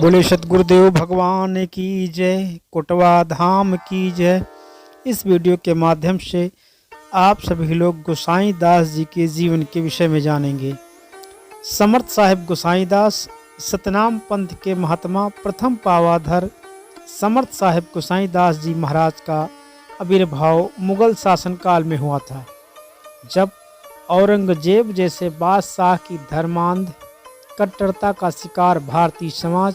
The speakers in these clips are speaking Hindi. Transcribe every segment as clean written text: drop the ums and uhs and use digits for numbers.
बोले सतगुरुदेव भगवान की जय, कोटवा धाम की जय। इस वीडियो के माध्यम से आप सभी लोग गोसाई दास जी के जीवन के विषय में जानेंगे। समर्थ साहिब गोसाई दास सतनाम पंथ के महात्मा प्रथम पावाधर समर्थ साहिब गोसाई दास जी महाराज का आविर्भाव मुगल शासनकाल में हुआ था, जब औरंगजेब जैसे बादशाह की धर्मांध कट्टरता का शिकार भारतीय समाज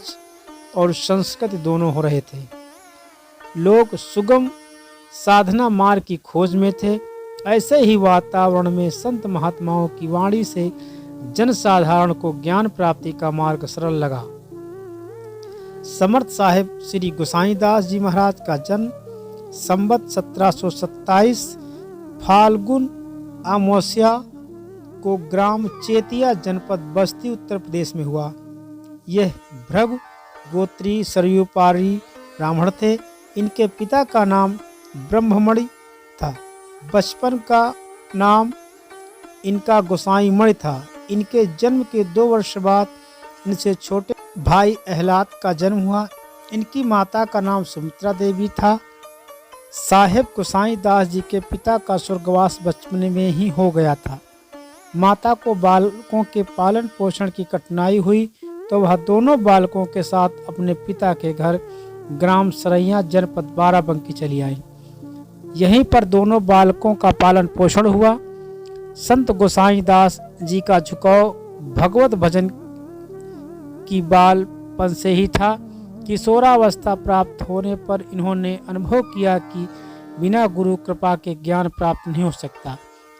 और संस्कृति दोनों हो रहे थे। लोग सुगम साधना मार्ग की खोज में थे। ऐसे ही वातावरण में संत महात्माओं की वाणी से जनसाधारण को ज्ञान प्राप्ति का मार्ग सरल लगा। समर्थ साहिब श्री गोसाई दास जी महाराज का जन्म संवत 1727 फाल्गुन अमावस्या को ग्राम चेतिया जनपद बस्ती उत्तर प्रदेश में हुआ। यह भृगु गोत्री सरयुपारी ब्राह्मण थे। इनके पिता का नाम ब्रह्ममणि था। बचपन का नाम इनका गोसाई मणि था। इनके जन्म के 2 वर्ष बाद इनसे छोटे भाई अहलाद का जन्म हुआ। इनकी माता का नाम सुमित्रा देवी था। साहेब गोसाई दास जी के पिता का स्वर्गवास बचपन में ही हो गया था। माता को बालकों के पालन पोषण की कठिनाई हुई तो वह दोनों बालकों के साथ अपने पिता के घर ग्राम सरैया जनपद बाराबंकी चली आई। यहीं पर दोनों बालकों का पालन पोषण हुआ। संत गोसाई दास जी का झुकाव भगवत भजन की बालपन से ही था। किशोरावस्था प्राप्त होने पर इन्होंने अनुभव किया कि बिना गुरु कृपा के ज्ञान प्राप्त नहीं हो सकता।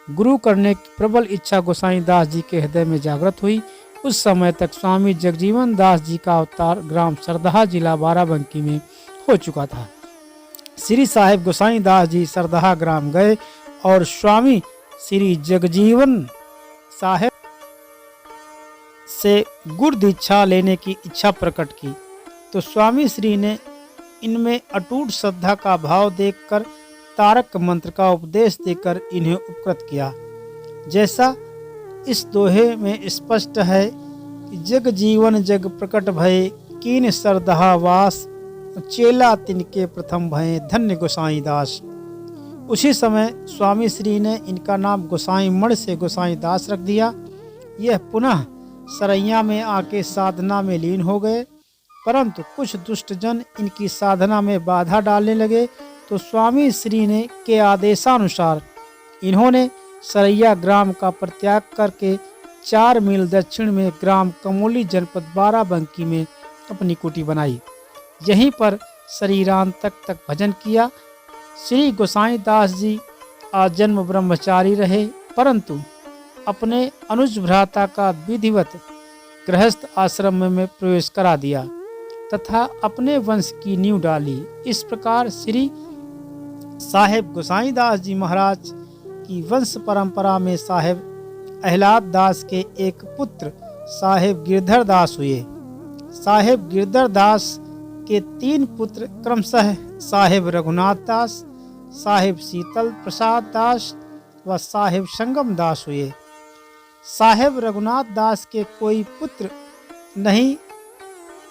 गुरु करने की प्रबल इच्छा गोसाई दास जी के हृदय में जागृत हुई। उस समय तक स्वामी जगजीवन दास जी का अवतार ग्राम सरदाहा जिला बाराबंकी में हो चुका था। श्री साहिब गोसाई दास जी सरदाहा ग्राम गए और स्वामी श्री जगजीवन साहिब से गुरु दीक्षा लेने की इच्छा प्रकट की तो स्वामी श्री ने इनमें अटूट श्रद्धा का भाव देखकर तारक मंत्र का उपदेश देकर इन्हें उपकृत किया। जैसा इस दोहे में स्पष्ट है कि जग जीवन जग प्रकट भय कीन सरदहा वास चेला तिनके प्रथम भय धन्य गोसाई दास। उसी समय स्वामी श्री ने इनका नाम गोसाई मणि से गोसाई दास रख दिया। यह पुनः सरैया में आके साधना में लीन हो गए, परंतु कुछ दुष्टजन इनकी साधना में बाधा डालने लगे तो स्वामी श्री ने के आदेशानुसार इन्होंने सरैया ग्राम का परित्याग करके 4 मील दक्षिण में ग्राम कमोली जनपद बाराबंकी में अपनी कुटी बनाई। यहीं पर शरीरांत तक भजन किया। श्री गोसाई दास जी आजन्म ब्रह्मचारी रहे, परंतु अपने अनुज भ्राता का विधिवत गृहस्थ आश्रम में प्रवेश करा दिया तथा अपने वंश की नींव डाली। इस प्रकार श्री साहेब गोसाई दास जी महाराज की वंश परंपरा में साहेब अहलाद दास के एक पुत्र साहेब गिरधर दास हुए। साहेब गिरधर दास के 3 पुत्र क्रमशः साहेब रघुनाथ दास, साहेब शीतल प्रसाद दास व साहेब संगम दास हुए। साहेब रघुनाथ दास के कोई पुत्र नहीं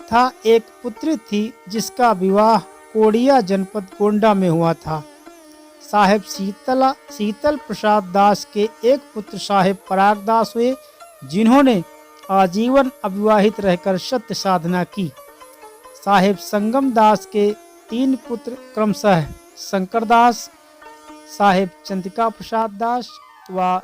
था। एक पुत्री थी जिसका विवाह कोड़िया जनपद गोंडा में हुआ था। साहेब शीतल प्रसाद दास के एक पुत्र साहेब पराग दास हुए, जिन्होंने आजीवन अविवाहित रहकर सत्य साधना की। साहेब संगम दास के 3 पुत्र क्रमशः शंकर दास, साहेब चंद्रिका प्रसाद दास व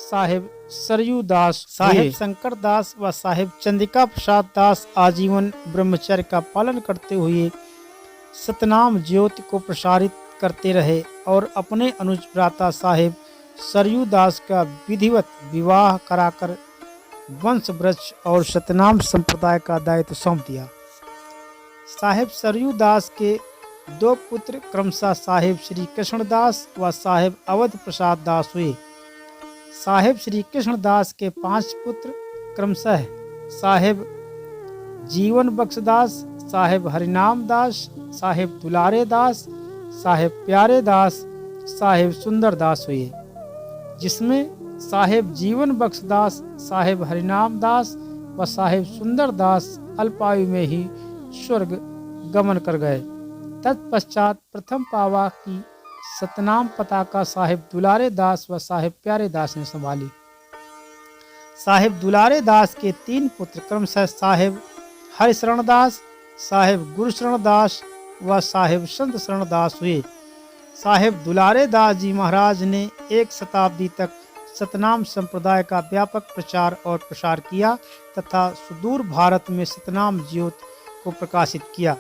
साहेब सरयू दास। साहेब शंकर दास व साहेब चंद्रिका प्रसाद दास आजीवन ब्रह्मचर्य का पालन करते हुए सतनाम ज्योति को प्रसारित करते रहे और अपने अनुज भ्राता साहेब सरयू दास का विधिवत विवाह कराकर वंश वृक्ष और सतनाम संप्रदाय का दायित्व सौंप दिया। साहेब सरयू दास के 2 पुत्र क्रमशः साहेब श्री कृष्ण दास व साहेब अवध प्रसाद दास हुए। साहेब श्री कृष्ण दास के 5 पुत्र क्रमशः साहेब जीवन बख्श दास, साहेब हरिनाम दास, साहेब दुलारे दास, साहेब प्यारे दास, साहेब सुंदर दास हुए, जिसमें साहेब जीवन बख्श दास, साहेब हरिनाम दास व साहेब सुंदर दास अल्पायु में ही स्वर्ग गमन कर गए। तत्पश्चात प्रथम पावा की सतनाम पताका साहिब दुलारे दास व साहिब प्यारे दास ने संभाली। साहिब दुलारे दास के 3 पुत्र क्रमशः साहिब हरिशरण दास, साहिब गुरुशरण दास व साहिब संत शरण दास हुए। साहिब दुलारे दास जी महाराज ने 1 शताब्दी तक सतनाम संप्रदाय का व्यापक प्रचार और प्रसार किया तथा सुदूर भारत में सतनाम ज्योत को प्रकाशित किया।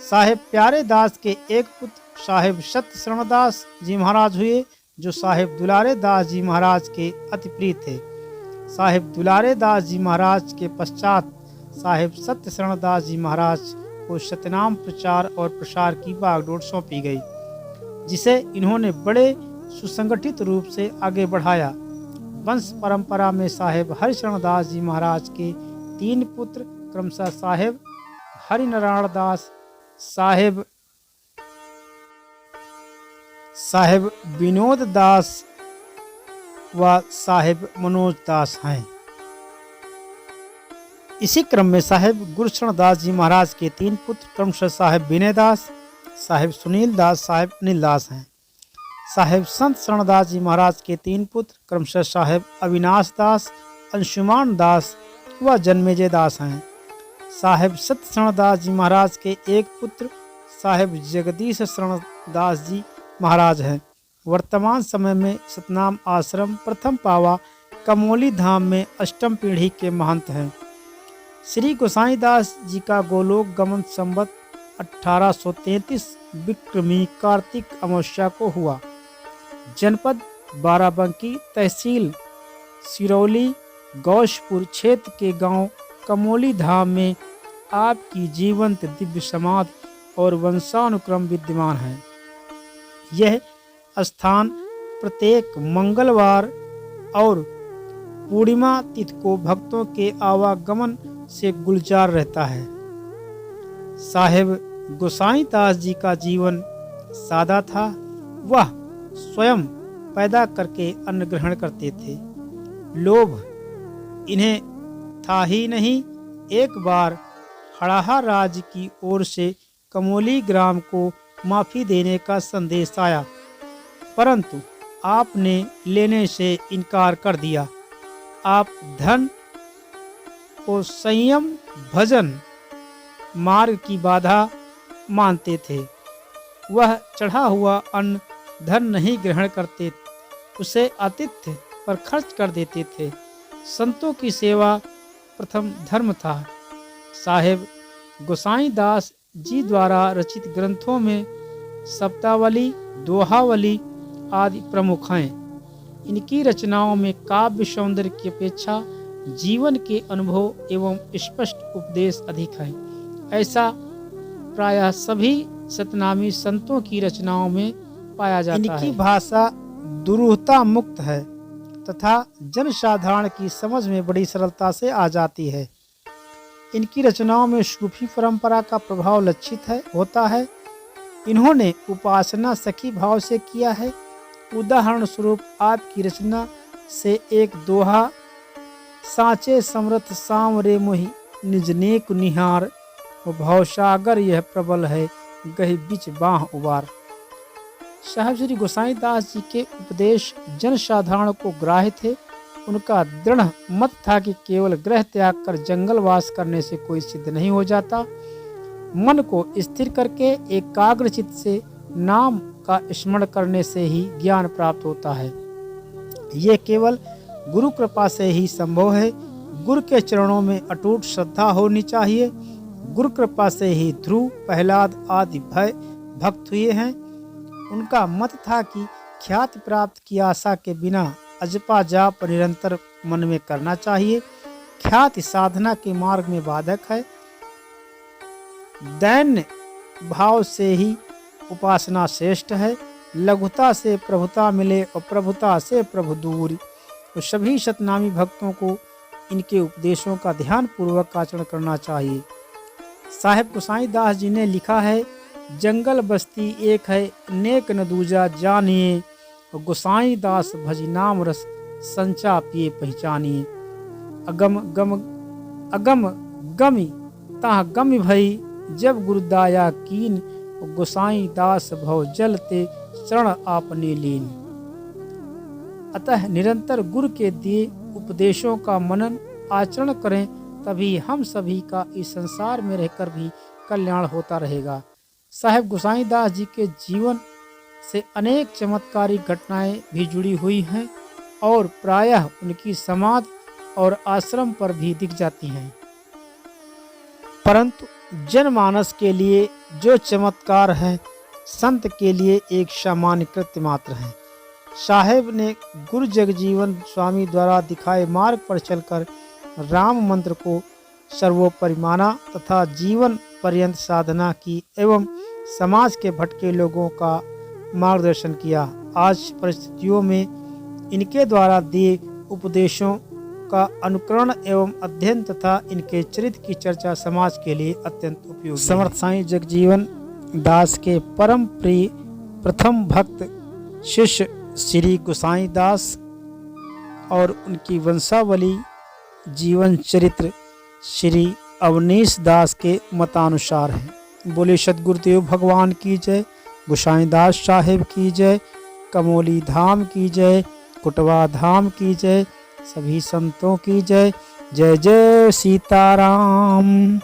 साहिब प्यारे दास के एक पुत्र साहिब सत्य शरण दास जी महाराज हुए, जो साहिब दुलारे दास जी महाराज के अति प्रिय थे। साहिब दुलारे दास जी महाराज के पश्चात साहिब सत्य शरण दास जी महाराज को सतनाम प्रचार और प्रसार की बागडोर सौंपी गई, जिसे इन्होंने बड़े सुसंगठित रूप से आगे बढ़ाया। वंश परंपरा में साहिब हरिशरण दास जी महाराज के 3 पुत्र क्रमशः साहिब हरिनारायण दास, साहिब विनोद दास व साहिब मनोज दास हैं। इसी क्रम में साहिब गुरुशरण दास जी महाराज के 3 पुत्र क्रमशः साहिब विनय दास, साहिब सुनील दास, साहिब अनिल दास हैं। साहिब संत शरण दास जी महाराज के 3 पुत्र क्रमशः साहिब अविनाश दास, अंशुमान दास व जन्मेजय दास हैं। साहिब सत्य शरण दास जी महाराज के 1 पुत्र साहिब जगदीश शरण दास जी महाराज हैं। वर्तमान समय में सतनाम आश्रम प्रथम पावा कमोली धाम में 8वीं पीढ़ी के महंत हैं। श्री गोसाई दास जी का गोलोक गमन संवत 1833 विक्रमी कार्तिक अमावस्या को हुआ। जनपद बाराबंकी, तहसील सिरौली, गौशपुर क्षेत्र के गांव कमोली धाम में आपकी जीवंत दिव्य समाधि और वंशानुक्रम विद्यमान है। यह स्थान प्रत्येक मंगलवार और पूर्णिमा तिथि को भक्तों के आवागमन से गुलजार रहता है। साहिब गोसाई दास जी का जीवन सादा था। वह स्वयं पैदा करके अन्न ग्रहण करते थे। लोभ इन्हें था ही नहीं। एक बार हड़ाहा राज की ओर से कमोली ग्राम को माफी देने का संदेश आया, परंतु आपने लेने से इनकार कर दिया। आप धन को संयम भजन मार्ग की बाधा मानते थे। वह चढ़ा हुआ अन्न धन नहीं ग्रहण करते, उसे आतिथ्य पर खर्च कर देते थे। संतों की सेवा प्रथम धर्म था। साहिब गोसाई दास जी द्वारा रचित ग्रंथों में सप्तावली, दोहावली आदि प्रमुख हैं। इनकी रचनाओं में काव्य सौंदर्य की अपेक्षा जीवन के अनुभव एवं स्पष्ट उपदेश अधिक है। ऐसा प्रायः सभी सतनामी संतों की रचनाओं में पाया जाता है। इनकी भाषा दुरूहता मुक्त है तथा जनसाधारण की समझ में बड़ी सरलता से आ जाती है। इनकी रचनाओं में सूफी परंपरा का प्रभाव लक्षित होता है। इन्होंने उपासना सखी भाव से किया है। उदाहरण स्वरूप आपकी रचना से एक दोहा, साचे समरथ साम रे मोहि निजनेक निहार, भवसागर यह प्रबल है गहि बिच बाह उबार। साहिब श्री गोसाई दास जी के उपदेश जनसाधारण को ग्राह्य थे। उनका दृढ़ मत था कि केवल गृह त्याग कर जंगलवास करने से कोई सिद्ध नहीं हो जाता। मन को स्थिर करके एकाग्र चित्त से नाम का स्मरण करने से ही ज्ञान प्राप्त होता है। ये केवल गुरु कृपा से ही संभव है। गुरु के चरणों में अटूट श्रद्धा होनी चाहिए। गुरु कृपा से ही ध्रुव, प्रहलाद आदि भक्त हुए हैं। उनका मत था कि ख्याति प्राप्त की आशा के बिना अजपा जाप निरंतर मन में करना चाहिए। ख्याति साधना के मार्ग में बाधक है। दैन्य भाव से ही उपासना श्रेष्ठ है। लघुता से प्रभुता मिले और प्रभुता से प्रभु दूर। तो सभी सतनामी भक्तों को इनके उपदेशों का ध्यान पूर्वक आचरण करना चाहिए। साहिब गोसाई दास जी ने लिखा है, जंगल बस्ती एक है नेक न दूजा जानिए, गोसाई दास भजी नाम रस संचा पिए पहचानिए। अगम गमी ताह गमी भई जब गुरुदाया कीन, गोसाई दास भव जलते शरण आपने लीन। अतः निरंतर गुरु के दिए उपदेशों का मनन आचरण करें, तभी हम सभी का इस संसार में रहकर भी कल्याण होता रहेगा। साहेब गोसाई दास जी के जीवन से अनेक चमत्कारी घटनाएं भी जुड़ी हुई हैं और प्रायः उनकी समाधि और आश्रम पर भी दिख जाती हैं, परंतु जनमानस के लिए जो चमत्कार है, संत के लिए एक सामान्य कृत्य मात्र है। साहेब ने गुरु जगजीवन स्वामी द्वारा दिखाए मार्ग पर चलकर राम मंत्र को सर्वोपरि माना तथा जीवन पर्यंत साधना की एवं समाज के भटके लोगों का मार्गदर्शन किया। आज परिस्थितियों में इनके द्वारा दिए उपदेशों का अनुकरण एवं अध्ययन तथा इनके चरित्र की चर्चा समाज के लिए अत्यंत उपयोगी। समर्थ साईं जगजीवन दास के परम प्रिय प्रथम भक्त शिष्य श्री गोसाई दास और उनकी वंशावली जीवन चरित्र श्री अवनीश दास के मतानुसार है। बोले सद्गुरुदेव भगवान की जय, गोसाई दास साहेब की जय, कमोली धाम की जय, कुटवा धाम की जय, सभी संतों की जय। जय जय Sitaram.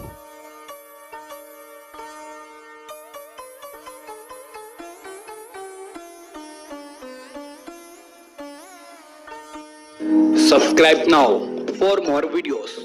Subscribe now for more videos.